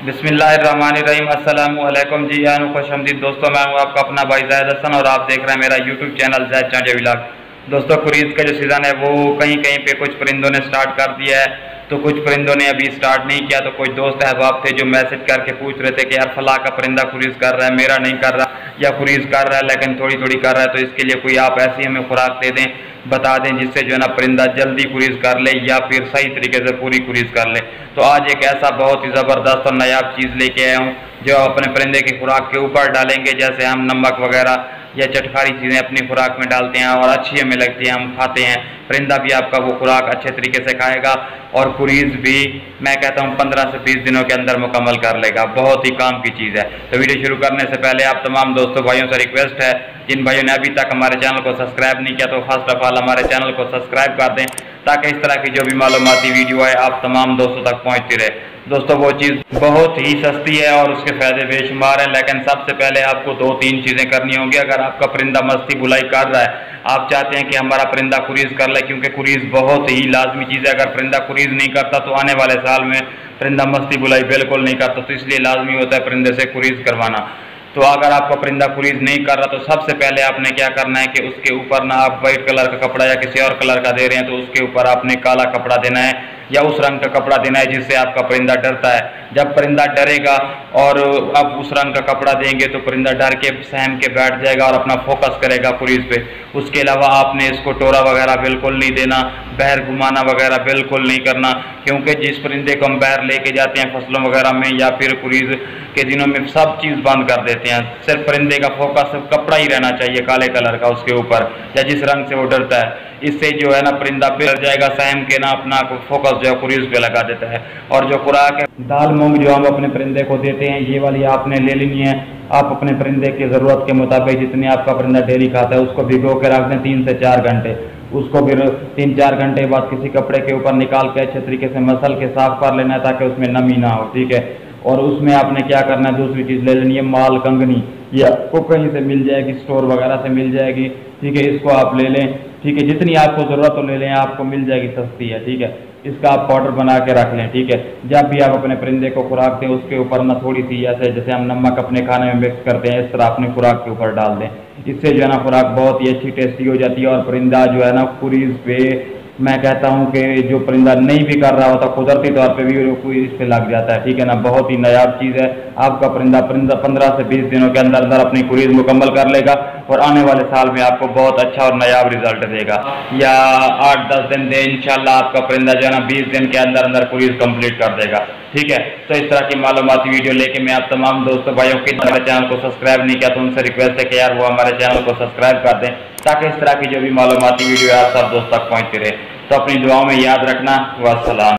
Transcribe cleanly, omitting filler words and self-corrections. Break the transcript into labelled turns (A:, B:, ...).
A: बिस्मिल्लाहिर्रहमानिर्रहीम। अस्सलामु अलैकुम जी यान खुशआमदीद दोस्तों, मैं हूँ आपका अपना भाई ज़ैद हसन और आप देख रहे हैं मेरा यूट्यूब चैनल ज़ैद चांचे व्लॉग। दोस्तों, कुरीज़ का जो सीज़न है वो कहीं कहीं पे कुछ परिंदों ने स्टार्ट कर दिया है, तो कुछ परिंदों ने अभी स्टार्ट नहीं किया। तो कुछ दोस्त अहबाब थे जो मैसेज करके पूछ रहे थे कि यार फला का परिंदा कुरीज़ कर रहा है, मेरा नहीं कर रहा, या कुरीज़ कर रहा है लेकिन थोड़ी थोड़ी कर रहा है, तो इसके लिए कोई आप ऐसी हमें खुराक दे दें, बता दें जिससे जो है ना परिंदा जल्दी कुरीज़ कर ले या फिर सही तरीके से पूरी कुरीज़ कर ले। तो आज एक ऐसा बहुत ही ज़बरदस्त और नायाब चीज़ लेके आया हूँ जो अपने परिंदे की खुराक के ऊपर डालेंगे। जैसे हम नमक वगैरह या चटखारी चीज़ें अपनी खुराक में डालते हैं और अच्छी हमें लगती है, हम खाते हैं, परिंदा भी आपका वो खुराक अच्छे तरीके से खाएगा और कुरीज़ भी मैं कहता हूँ 15 से 20 दिनों के अंदर मुकम्मल कर लेगा। बहुत ही काम की चीज़ है। तो वीडियो शुरू करने से पहले आप तमाम दोस्तों भाइयों से रिक्वेस्ट है, जिन भाइयों ने अभी तक हमारे चैनल को सब्सक्राइब नहीं किया तो फर्स्ट ऑफ ऑल हमारे चैनल को सब्सक्राइब कर दें, ताकि इस तरह की जो भी मालूमाती वीडियो है आप तमाम दोस्तों तक पहुँचती रहे। दोस्तों, वो चीज़ बहुत ही सस्ती है और उसके फ़ायदे बेशुमार हैं, लेकिन सबसे पहले आपको 2-3 चीज़ें करनी होंगी। अगर आपका परिंदा मस्ती बुलाई कर रहा है, आप चाहते हैं कि हमारा परिंदा कुरीज़ कर ले, क्योंकि कुरीज़ बहुत ही लाजमी चीज़ है। अगर परिंदा कुरीज़ नहीं करता तो आने वाले साल में परिंदा मस्ती बुलाई बिल्कुल नहीं करता, तो इसलिए लाजमी होता है परिंदे से कुरीज़ करवाना। तो अगर आपका परिंदा कुरीज़ नहीं कर रहा तो सबसे पहले आपने क्या करना है कि उसके ऊपर ना आप वाइट कलर का कपड़ा या किसी और कलर का दे रहे हैं तो उसके ऊपर आपने काला कपड़ा देना है या उस रंग का कपड़ा देना है जिससे आपका परिंदा डरता है। जब परिंदा डरेगा और आप उस रंग का कपड़ा देंगे तो परिंदा डर के सहम के बैठ जाएगा और अपना फोकस करेगा कुरीज़ पे। उसके अलावा आपने इसको टोरा वगैरह बिल्कुल नहीं देना, बहर घुमाना वगैरह बिल्कुल नहीं करना, क्योंकि जिस परिंदे को हम बहर लेके जाते हैं फसलों वगैरह में या फिर कुरीज़ के दिनों में सब चीज़ बंद कर देते हैं। सिर्फ परिंदे का फोकस कपड़ा ही रहना चाहिए काले कलर का उसके ऊपर या जिस रंग से वो डरता है। इससे जो है ना परिंदा डर जाएगा, सहम के ना अपना फोकस जो है कुरीज़ पे लगा देता है। और जो खुराक है दाल मूंग जो हम अपने परिंदे को देते हैं, ये वाली आपने ले लेनी है। आप अपने परिंदे की ज़रूरत के मुताबिक जितनी आपका परिंदा डेली खाता है उसको भिगो के रख दें 3 से 4 घंटे। उसको फिर 3-4 घंटे बाद किसी कपड़े के ऊपर निकाल के अच्छे तरीके से मसल के साफ कर लेना है ताकि उसमें नमी ना हो, ठीक है। और उसमें आपने क्या करना है, दूसरी चीज़ ले लेनी है माल कंगनी, ये आपको कहीं से मिल जाएगी, स्टोर वगैरह से मिल जाएगी, ठीक है। इसको आप ले लें, ठीक है, जितनी आपको ज़रूरत हो ले लें, आपको मिल जाएगी, सस्ती है, ठीक है। इसका आप पाउडर बना के रख लें, ठीक है। जब भी आप अपने परिंदे को खुराक दें उसके ऊपर ना थोड़ी सी जैसे हम नमक अपने खाने में मिक्स करते हैं, इस तरह अपनी खुराक के ऊपर डाल दें। इससे जो है ना खुराक बहुत ही अच्छी टेस्टी हो जाती है और परिंदा जो है ना कुरीज़ पे मैं कहता हूँ कि जो परिंदा नहीं भी कर रहा होता कुदरती तौर पे भी कुरीज़ पे लग जाता है, ठीक है ना। बहुत ही नायाब चीज़ है। आपका परिंदा 15 से 20 दिनों के अंदर अंदर अपनी कुरीज़ मुकम्मल कर लेगा और आने वाले साल में आपको बहुत अच्छा और नायाब रिजल्ट देगा। या 8-10 दिन दे, इंशाल्लाह आपका परिंदा जो है ना 20 दिन के अंदर अंदर कुरीज़ कंप्लीट कर देगा, ठीक है। तो इस तरह की मालूमाती वीडियो लेके मैं आप तमाम दोस्तों भाइयों की हमारे चैनल को सब्सक्राइब नहीं किया तो उनसे रिक्वेस्ट है कि यार वो हमारे चैनल को सब्सक्राइब कर दें, ताकि इस तरह की जो भी मालूमाती वीडियो है आप सब दोस्त तक पहुँचती रहे। तो अपनी दुआओं में याद रखना। वस्सलाम।